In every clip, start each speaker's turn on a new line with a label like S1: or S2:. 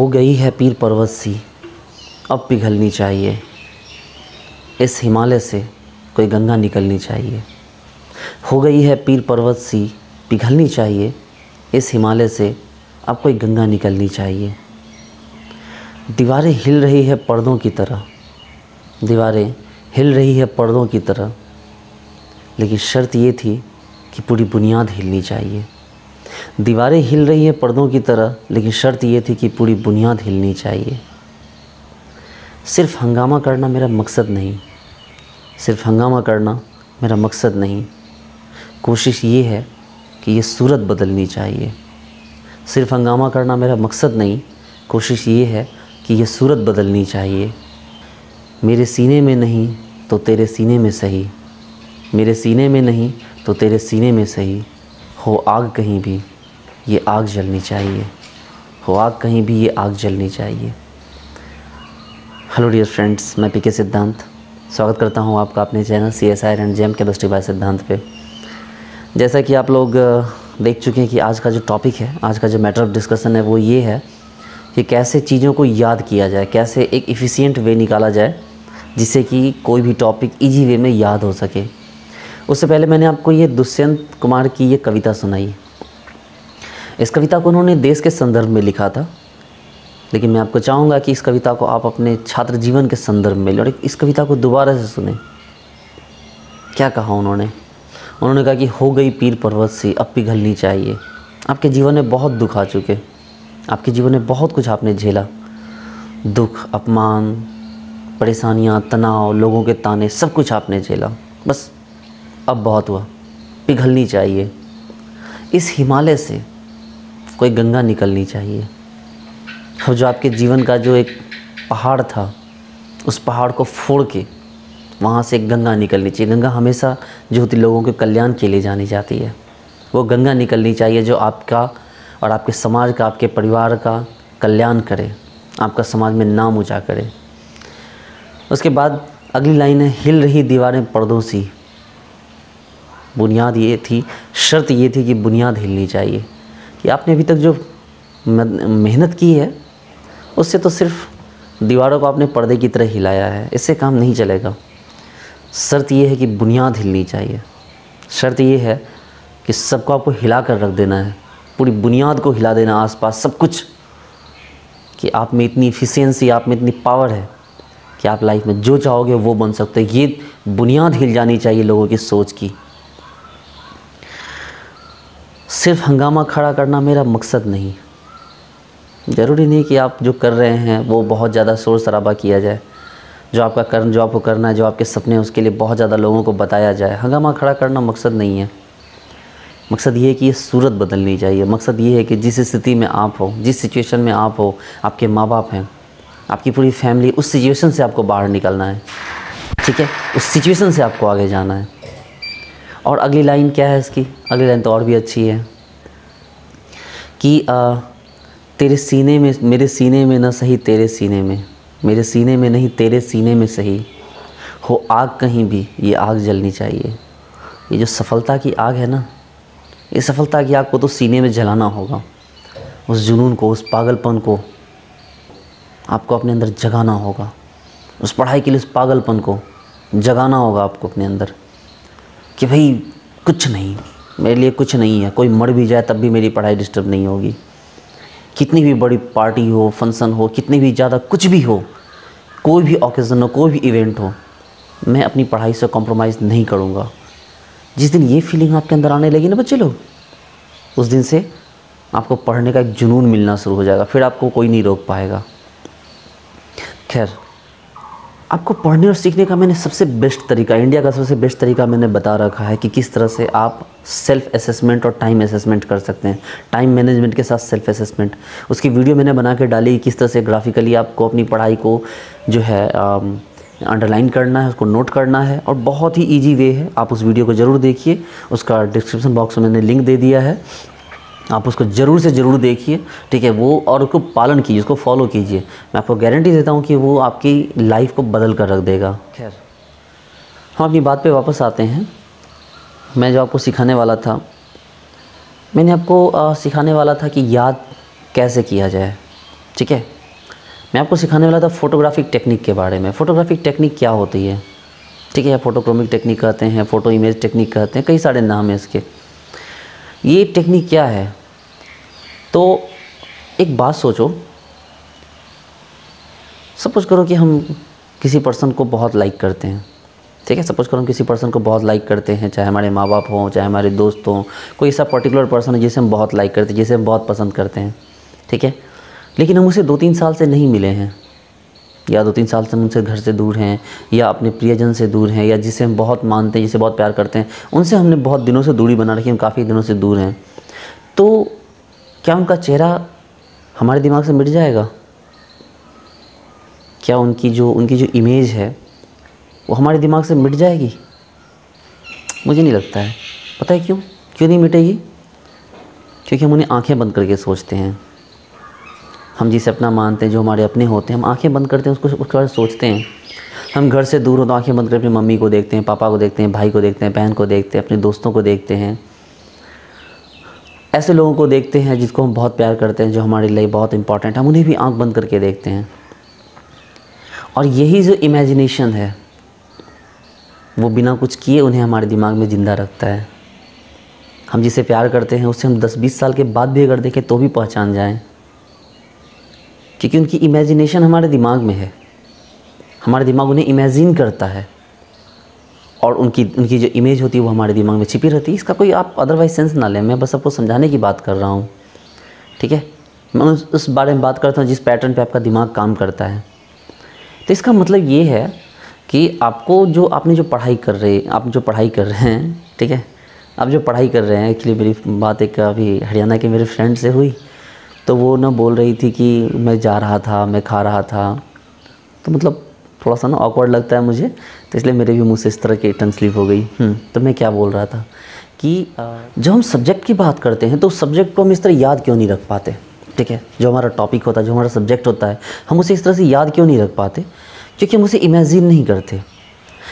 S1: हो गई है पीर पर्वत सी, अब पिघलनी चाहिए। इस हिमालय से कोई गंगा निकलनी चाहिए। हो गई है पीर पर्वत सी, पिघलनी चाहिए। इस हिमालय से अब कोई गंगा निकलनी चाहिए। दीवारें हिल रही है पर्दों की तरह, दीवारें हिल रही है पर्दों की तरह, लेकिन शर्त ये थी कि पूरी बुनियाद हिलनी चाहिए। दीवारें हिल रही है पर्दों की तरह, लेकिन शर्त ये थी कि पूरी बुनियाद हिलनी चाहिए। सिर्फ हंगामा करना मेरा मकसद नहीं, सिर्फ हंगामा करना मेरा मकसद नहीं। कोशिश ये है कि ये सूरत बदलनी चाहिए। सिर्फ हंगामा करना मेरा मकसद नहीं, कोशिश ये है कि ये सूरत बदलनी चाहिए। मेरे सीने में नहीं तो तेरे सीने में सही, मेरे सीने में नहीं तो तेरे सीने में सही। हो आग कहीं भी ये आग जलनी चाहिए, हो आग कहीं भी ये आग जलनी चाहिए। हेलो डियर फ्रेंड्स, मैं पीके सिद्धांत स्वागत करता हूं आपका अपने channel CSIR and JAM chemistry by Siddhant पे। जैसा कि आप लोग देख चुके हैं कि आज का जो टॉपिक है, आज का जो मैटर ऑफ डिस्कशन है वो ये है कि कैसे चीज़ों को याद किया जाए, कैसे एक एफिशिएंट वे निकाला जाए जिससे कि कोई भी टॉपिक इजी वे में याद हो सके। उससे पहले मैंने आपको ये दुष्यंत कुमार की ये कविता सुनाई। इस कविता को उन्होंने देश के संदर्भ में लिखा था, लेकिन मैं आपको चाहूँगा कि इस कविता को आप अपने छात्र जीवन के संदर्भ में लें और इस कविता को दोबारा से सुने। क्या कहा उन्होंने? उन्होंने कहा कि हो गई पीर पर्वत सी, अब पिघलनी चाहिए। आपके जीवन में बहुत दुख आ चुके, आपके जीवन में बहुत कुछ आपने झेला, दुख, अपमान, परेशानियाँ, तनाव, लोगों के ताने, सब कुछ आपने झेला। बस अब बहुत हुआ, पिघलनी चाहिए। इस हिमालय से कोई गंगा निकलनी चाहिए। और जो आपके जीवन का जो एक पहाड़ था, उस पहाड़ को फोड़ के वहाँ से एक गंगा निकलनी चाहिए। गंगा हमेशा जो होती लोगों के कल्याण के लिए जानी जाती है, वो गंगा निकलनी चाहिए जो आपका और आपके समाज का, आपके परिवार का कल्याण करे, आपका समाज में नाम ऊँचा करे। उसके बाद अगली लाइन है, हिल रही दीवारें पर्दों सी। बुनियाद ये थी, शर्त ये थी कि बुनियाद हिलनी चाहिए। कि आपने अभी तक जो मेहनत की है उससे तो सिर्फ दीवारों को आपने पर्दे की तरह हिलाया है, इससे काम नहीं चलेगा। शर्त ये है कि बुनियाद हिलनी चाहिए। शर्त ये है कि सबको आपको हिला कर रख देना है, पूरी बुनियाद को हिला देना, आसपास सब कुछ, कि आप में इतनी एफिशिएंसी, आप में इतनी पावर है कि आप लाइफ में जो चाहोगे वो बन सकते हैं। ये बुनियाद हिल जानी चाहिए लोगों की सोच की। सिर्फ हंगामा खड़ा करना मेरा मकसद नहीं। ज़रूरी नहीं कि आप जो कर रहे हैं वो बहुत ज़्यादा शोर शराबा किया जाए। जो आपको करना है, जो आपके सपने हैं, उसके लिए बहुत ज़्यादा लोगों को बताया जाए। हंगामा खड़ा करना मकसद नहीं है। मकसद ये है कि ये सूरत बदलनी चाहिए। मकसद ये है कि जिस स्थिति में आप हो, जिस सिचुएशन में आप हो, आपके माँ बाप हैं, आपकी पूरी फैमिली, उस सिचुएशन से आपको बाहर निकलना है। ठीक है, उस सिचुएशन से आपको आगे जाना है। और अगली लाइन क्या है इसकी? अगली लाइन तो और भी अच्छी है कि तेरे सीने में, मेरे सीने में न सही तेरे सीने में, मेरे सीने में नहीं तेरे सीने में सही। हो आग कहीं भी ये आग जलनी चाहिए। ये जो सफलता की आग है ना, ये सफलता की आग को तो सीने में जलाना होगा। उस जुनून को, उस पागलपन को आपको अपने अंदर जगाना होगा। उस पढ़ाई के लिए उस पागलपन को जगाना होगा आपको अपने अंदर, कि भाई कुछ नहीं, मेरे लिए कुछ नहीं है। कोई मर भी जाए तब भी मेरी पढ़ाई डिस्टर्ब नहीं होगी। कितनी भी बड़ी पार्टी हो, फंक्शन हो, कितनी भी ज़्यादा कुछ भी हो, कोई भी ओकेज़न हो, कोई भी इवेंट हो, मैं अपनी पढ़ाई से कॉम्प्रोमाइज़ नहीं करूँगा। जिस दिन ये फीलिंग आपके अंदर आने लगी ना बच्चे लोग, उस दिन से आपको पढ़ने का एक जुनून मिलना शुरू हो जाएगा। फिर आपको कोई नहीं रोक पाएगा। खैर, आपको पढ़ने और सीखने का मैंने सबसे बेस्ट तरीका, इंडिया का सबसे बेस्ट तरीका मैंने बता रखा है कि किस तरह से आप सेल्फ असेसमेंट और टाइम असेसमेंट कर सकते हैं। टाइम मैनेजमेंट के साथ सेल्फ असेसमेंट, उसकी वीडियो मैंने बना के डाली। किस तरह से ग्राफिकली आपको अपनी पढ़ाई को जो है अंडरलाइन करना है, उसको नोट करना है, और बहुत ही ईजी वे है। आप उस वीडियो को ज़रूर देखिए, उसका डिस्क्रिप्शन बॉक्स में मैंने लिंक दे दिया है, आप उसको ज़रूर से ज़रूर देखिए। ठीक है, वो और उसको पालन कीजिए, उसको फॉलो कीजिए। मैं आपको गारंटी देता हूँ कि वो आपकी लाइफ को बदल कर रख देगा। खैर, हम अपनी बात पे वापस आते हैं। मैं जो आपको सिखाने वाला था, मैंने आपको सिखाने वाला था कि याद कैसे किया जाए। ठीक है, मैं आपको सिखाने वाला था फोटोग्राफिक टेक्निक के बारे में। फोटोग्राफिक टेक्निक क्या होती है, ठीक है, या फोटोक्रोमिक टेक्निक कहते हैं, फ़ोटो इमेज टेक्निक कहते हैं, कई सारे नाम हैं इसके। ये टेक्निक क्या है, तो एक बात सोचो, सपोज़ करो कि हम किसी पर्सन को बहुत लाइक करते हैं, ठीक है, सपोज़ करो हम किसी पर्सन को बहुत लाइक करते हैं, चाहे हमारे माँ बाप हों, चाहे हमारे दोस्त हों, कोई ऐसा पर्टिकुलर पर्सन है जिसे हम बहुत लाइक करते हैं, जिसे हम बहुत पसंद करते हैं, ठीक है, लेकिन हम उसे 2-3 साल से नहीं मिले हैं, या 2-3 साल से हम उनसे घर से दूर हैं, या अपने प्रियजन से दूर हैं, या जिसे हम बहुत मानते हैं, जिसे बहुत प्यार करते हैं, उनसे हमने बहुत दिनों से दूरी बना रखी है, हम काफ़ी दिनों से दूर हैं, तो क्या उनका चेहरा हमारे दिमाग से मिट जाएगा? क्या उनकी जो इमेज है वो हमारे दिमाग से मिट जाएगी? मुझे नहीं लगता है। पता है क्यों नहीं मिटेगी? क्योंकि हम उन्हें आंखें बंद करके सोचते हैं। हम जिसे अपना मानते हैं, जो हमारे अपने होते हैं, हम आंखें बंद करते हैं, उसके बारे में सोचते हैं। हम घर से दूर हो तो आंखें बंद करके अपनी मम्मी को देखते हैं, पापा को देखते हैं, भाई को देखते हैं, बहन को देखते हैं, अपने दोस्तों को देखते हैं, ऐसे लोगों को देखते हैं जिसको हम बहुत प्यार करते हैं, जो हमारे लिए बहुत इंपॉर्टेंट है, हम उन्हें भी आंख बंद करके देखते हैं। और यही जो इमेजिनेशन है वो बिना कुछ किए उन्हें हमारे दिमाग में ज़िंदा रखता है। हम जिसे प्यार करते हैं उससे हम 10-20 साल के बाद भी अगर देखें तो भी पहचान जाएं, क्योंकि उनकी इमेजिनेशन हमारे दिमाग में है, हमारे दिमाग उन्हें इमेजिन करता है, और उनकी जो इमेज होती है वो हमारे दिमाग में छिपी रहती है। इसका कोई आप अदरवाइज सेंस ना लें, मैं बस आपको समझाने की बात कर रहा हूँ, ठीक है। मैं उस बारे में बात करता हूँ जिस पैटर्न पे आपका दिमाग काम करता है। तो इसका मतलब ये है कि आपको जो आपने जो पढ़ाई कर रहे हैं, ठीक है, आप जो पढ़ाई कर रहे हैं, एक्चुअली मेरी बात एक अभी हरियाणा के मेरे फ्रेंड से हुई, तो वो ना बोल रही थी कि मैं जा रहा था, मैं खा रहा था, तो मतलब थोड़ा सा ना ऑकवर्ड लगता है मुझे, तो इसलिए मेरे भी मुंह से इस तरह की टंग स्लिप हो गई। तो मैं क्या बोल रहा था कि जब हम सब्जेक्ट की बात करते हैं तो उस सब्जेक्ट को हम इस तरह याद क्यों नहीं रख पाते, ठीक है, जो हमारा टॉपिक होता है, जो हमारा सब्जेक्ट होता है, हम उसे इस तरह से याद क्यों नहीं रख पाते? क्योंकि हम उसे इमेजिन नहीं करते।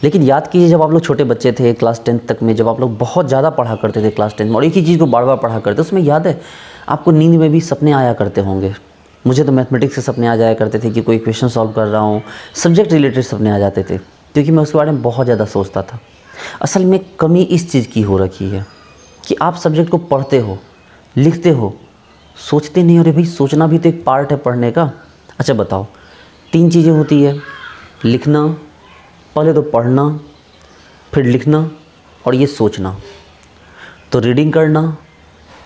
S1: लेकिन याद कीजिए, जब आप लोग छोटे बच्चे थे, क्लास 10 तक में, जब आप लोग बहुत ज़्यादा पढ़ा करते थे क्लास 10 में, और एक ही चीज़ को बार बार पढ़ा करते, उसमें याद है आपको नींद में भी सपने आया करते होंगे। मुझे तो मैथमेटिक्स से सपने आ जाया करते थे कि कोई क्वेश्चन सॉल्व कर रहा हूँ, सब्जेक्ट रिलेटेड सपने आ जाते थे, क्योंकि मैं उसके बारे में बहुत ज़्यादा सोचता था। असल में कमी इस चीज़ की हो रखी है कि आप सब्जेक्ट को पढ़ते हो, लिखते हो, सोचते नहीं। अरे भाई, सोचना भी तो एक पार्ट है पढ़ने का। अच्छा बताओ, 3 चीज़ें होती है, लिखना, पहले तो पढ़ना, फिर लिखना, और ये सोचना। तो रीडिंग करना,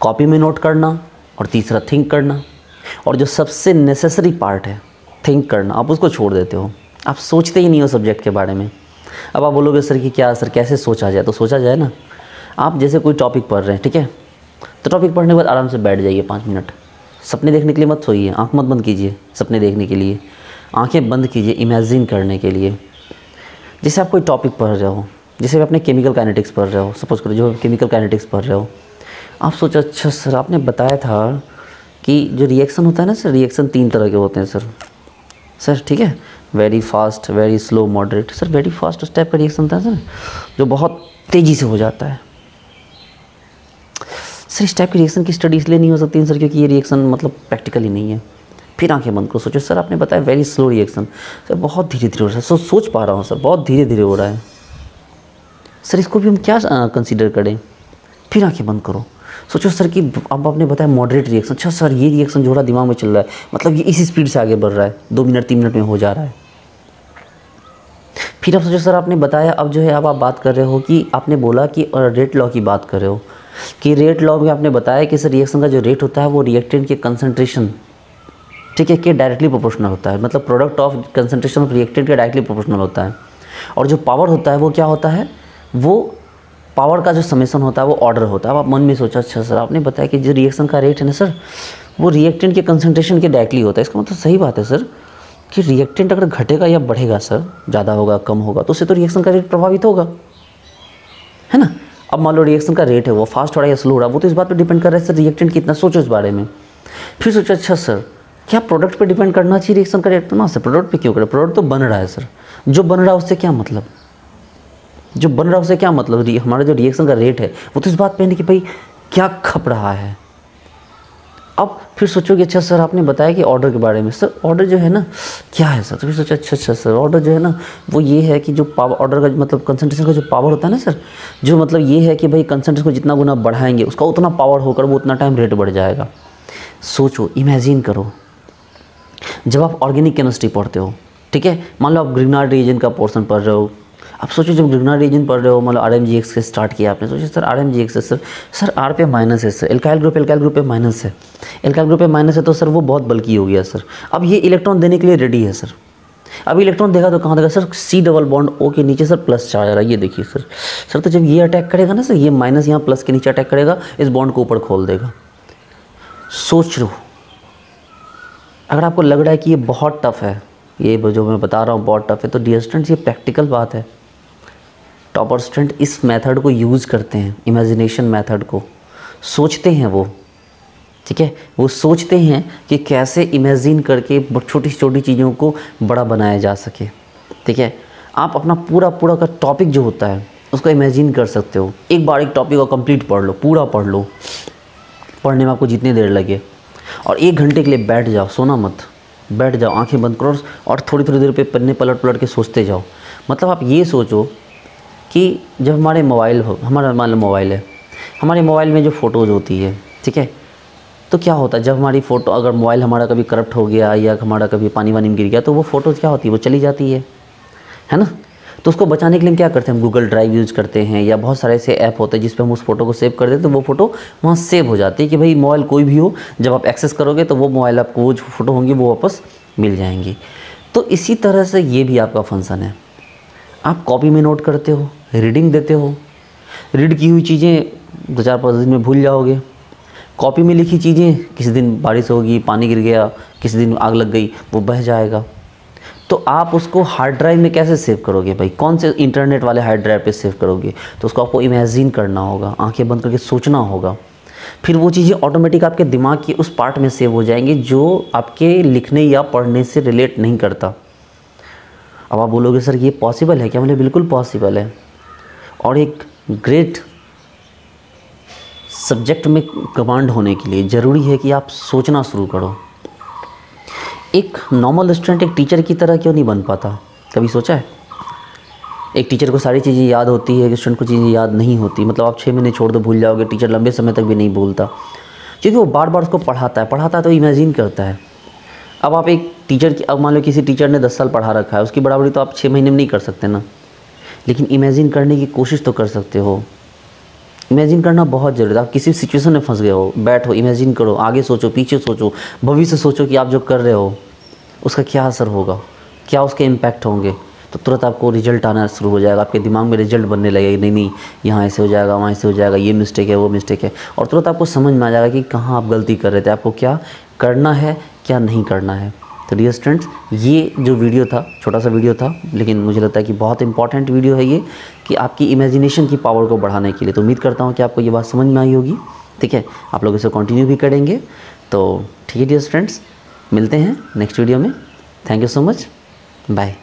S1: कॉपी में नोट करना, और तीसरा थिंक करना। और जो सबसे नेसेसरी पार्ट है थिंक करना, आप उसको छोड़ देते हो, आप सोचते ही नहीं हो सब्जेक्ट के बारे में। अब आप बोलोगे सर कि क्या सर कैसे सोचा जाए? तो सोचा जाए ना, आप जैसे कोई टॉपिक पढ़ रहे हैं, ठीक है, तो टॉपिक पढ़ने के बाद आराम से बैठ जाइए 5 मिनट, सपने देखने के लिए मत सोइए, आँख मत बंद कीजिए सपने देखने के लिए, आंखें बंद कीजिए इमेजिन करने के लिए। जैसे आप कोई टॉपिक पढ़ रहे हो, जैसे अपने केमिकल काइनेटिक्स पढ़ रहे हो, सपोज़ करो जो केमिकल काइनेटिक्स पढ़ रहे हो, आप सोचो अच्छा सर आपने बताया था कि जो रिएक्शन होता है ना सर, रिएक्शन 3 तरह के होते हैं सर, ठीक है, very fast, very slow, moderate. Sir very fast उस टाइप का रिएक्शन होता है सर जो बहुत तेज़ी से हो जाता है। सर इस टाइप की रिएक्शन की स्टडी इसलिए नहीं हो सकती सर क्योंकि ये रिएक्शन मतलब प्रैक्टिकली नहीं है। फिर आंखें बंद करो, सोचो सर आपने बताया वेरी स्लो रिएक्शन, सर बहुत धीरे धीरे हो रहा है, सोच पा रहा हूँ सर बहुत धीरे धीरे हो रहा है, सर इसको भी हम क्या कंसीडर करें? फिर आंखें बंद करो, सोचो सर कि अब आपने बताया मॉडरेट रिएक्शन, अच्छा सर ये रिएक्शन जो रहा दिमाग में चल रहा है, मतलब ये इसी स्पीड से आगे बढ़ रहा है, 2 मिनट 3 मिनट में हो जा रहा है। फिर आप सोचो सर आपने बताया, अब जो है अब आप बात कर रहे हो कि आपने बोला कि रेट लॉ की बात कर रहे हो कि रेट लॉ में आपने बताया कि सर रिएक्शन का जो रेट होता है वो रिएक्टेंट के कंसंट्रेशन, ठीक है, के डायरेक्टली प्रोपोर्शनल होता है, मतलब product of concentration of reactant के डायरेक्टली प्रोपोर्शनल होता है। और जो पावर होता है वो क्या होता है, वो पावर का जो समेसन होता है वो ऑर्डर होता है। अब आप मन में सोचा अच्छा सर आपने बताया कि जो रिएक्शन का रेट है ना सर वो रिएक्टेंट के कंसंट्रेशन के डायरेक्टली होता है। इसका मतलब सही बात है सर कि रिएक्टेंट अगर घटेगा या बढ़ेगा सर, ज़्यादा होगा कम होगा, तो उससे तो रिएक्शन का रेट प्रभावित होगा, है ना। अब मान लो रिएक्शन का रेट है वो फास्ट हो रहा है या स्लो हो रहा है, वो तो इस बात पर डिपेंड कर रहा है सर रिएक्टेंट कितना, सोचो इस बारे में। फिर सोचो अच्छा सर क्या प्रोडक्ट पे डिपेंड करना चाहिए रिएक्शन का रेट? ना सर प्रोडक्ट पे क्यों करे, प्रोडक्ट तो बन रहा है सर, जो बन रहा है उससे क्या मतलब, जो बन रहा है उससे क्या मतलब, हमारा जो रिएक्शन का रेट है वो तो इस बात पे है कि भाई क्या खप रहा है। अब फिर सोचोगे अच्छा सर आपने बताया कि ऑर्डर के बारे में, सर ऑर्डर जो है ना क्या है सर, तो फिर सोचा अच्छा सर ऑर्डर जो है ना वो ये है कि जो पावर ऑर्डर का मतलब कंसंट्रेशन का जो पावर होता है ना सर, जो मतलब ये है कि भाई कंसंट्रेशन को जितना गुना बढ़ाएंगे उसका उतना पावर होकर वो उतना टाइम रेट बढ़ जाएगा। सोचो, इमेजिन करो, जब आप ऑर्गेनिक केमिस्ट्री पढ़ते हो, ठीक है, मान लो आप ग्रिग्नार्ड रिएजेंट का पोर्शन पढ़ रहे हो, आप सोचो जब ग्रिग्नार्ड रिएजेंट पढ़ रहे हो, मतलब RMGX से स्टार्ट किया आपने, सोचिए सर RMGX है सर R पे माइनस है सर, एल्काइल ग्रुप पे माइनस है, एल्काइल ग्रुप पे माइनस है तो सर वो बहुत बल्की हो गया सर, अब ये इलेक्ट्रॉन देने के लिए रेडी है सर। अब इलेक्ट्रॉन देगा तो कहाँ देगा sir, C double bond O के नीचे सर प्लस चार्ज आ रहा है, ये देखिए सर तो जब ये अटैक करेगा ना सर, ये माइनस यहाँ प्लस के नीचे अटैक करेगा, इस बॉन्ड को ऊपर खोल देगा। सोच लो, अगर आपको लग रहा है कि ये बहुत टफ है, ये जो मैं बता रहा हूँ बहुत टफ है, तो डियर स्टूडेंट्स ये प्रैक्टिकल बात है। टॉपर स्टूडेंट इस मेथड को यूज़ करते हैं, इमेजिनेशन मेथड को सोचते हैं वो, ठीक है, वो सोचते हैं कि कैसे इमेजिन करके छोटी छोटी चीज़ों को बड़ा बनाया जा सके, ठीक है। आप अपना पूरा का टॉपिक जो होता है उसको इमेजिन कर सकते हो। एक बार एक टॉपिक को कंप्लीट पढ़ लो, पूरा पढ़ लो, पढ़ने में आपको जितनी देर लगे, और 1 घंटे के लिए बैठ जाओ, सोना मत, बैठ जाओ, आंखें बंद करो और थोड़ी देर पे पन्ने पलट के सोचते जाओ। मतलब आप ये सोचो कि जब हमारे मोबाइल हो, हमारा मान लो मोबाइल है, हमारे मोबाइल में जो फ़ोटोज़ होती है, ठीक है, तो क्या होता है जब हमारी फ़ोटो, अगर मोबाइल हमारा कभी करप्ट हो गया या हमारा कभी पानी वानी में गिर गया तो वो फ़ोटोज़ क्या होती है, वो चली जाती है ना। तो उसको बचाने के लिए हम क्या करते हैं, हम गूगल ड्राइव यूज़ करते हैं या बहुत सारे ऐसे ऐप होते हैं जिस पे हम उस फोटो को सेव कर देते हैं, तो वो फ़ोटो वहाँ सेव हो जाती है कि भाई मोबाइल कोई भी हो, जब आप एक्सेस करोगे तो वो मोबाइल आपको वो जो फ़ोटो होंगी वो वापस मिल जाएंगी। तो इसी तरह से ये भी आपका फंक्शन है। आप कॉपी में नोट करते हो, रीडिंग देते हो, रीड की हुई चीज़ें 2-4-5 दिन में भूल जाओगे, कॉपी में लिखी चीज़ें किसी दिन बारिश होगी, पानी गिर गया, किसी दिन आग लग गई, वो बह जाएगा। तो आप उसको हार्ड ड्राइव में कैसे सेव करोगे भाई, कौन से इंटरनेट वाले हार्ड ड्राइव पे सेव करोगे, तो उसको आपको इमेजिन करना होगा, आंखें बंद करके सोचना होगा, फिर वो चीज़ें ऑटोमेटिक आपके दिमाग के उस पार्ट में सेव हो जाएंगी जो आपके लिखने या पढ़ने से रिलेट नहीं करता। अब आप बोलोगे सर ये पॉसिबल है क्या, मतलब बिल्कुल पॉसिबल है। और एक ग्रेट सब्जेक्ट में कमांड होने के लिए ज़रूरी है कि आप सोचना शुरू करो। एक नॉर्मल स्टूडेंट एक टीचर की तरह क्यों नहीं बन पाता, कभी सोचा है? एक टीचर को सारी चीज़ें याद होती है, एक स्टूडेंट को चीज़ें याद नहीं होती। मतलब आप 6 महीने छोड़ दो भूल जाओगे, टीचर लंबे समय तक भी नहीं भूलता, क्योंकि वो बार बार उसको पढ़ाता है तो इमेजिन करता है। अब आप एक टीचर की, अब मान लो किसी टीचर ने 10 साल पढ़ा रखा है, उसकी बराबरी तो आप 6 महीने में नहीं कर सकते ना, लेकिन इमेजिन करने की कोशिश तो कर सकते हो। इमेजिन करना बहुत ज़रूरी है। आप किसी सिचुएशन में फंस गए हो, बैठो, इमेजिन करो, आगे सोचो, पीछे सोचो, भविष्य सोचो कि आप जो कर रहे हो उसका क्या असर होगा, क्या उसके इम्पैक्ट होंगे, तो तुरंत आपको रिजल्ट आना शुरू हो जाएगा, आपके दिमाग में रिजल्ट बनने लगेगा, नहीं यहाँ ऐसे हो जाएगा, वहाँ ऐसे हो जाएगा, ये मिस्टेक है, वो मिस्टेक है, और तुरंत आपको समझ में आ जाएगा कि कहाँ आप गलती कर रहे थे, आपको क्या करना है, क्या नहीं करना है। तो डियर स्टूडेंट्स, ये जो वीडियो था, छोटा सा वीडियो था, लेकिन मुझे लगता है कि बहुत इंपॉर्टेंट वीडियो है ये, कि आपकी इमेजिनेशन की पावर को बढ़ाने के लिए। तो उम्मीद करता हूँ कि आपको ये बात समझ में आई होगी, ठीक है। आप लोग इसे कंटिन्यू भी करेंगे, तो ठीक है डियर स्टूडेंट्स, मिलते हैं नेक्स्ट वीडियो में। Thank you so much, bye.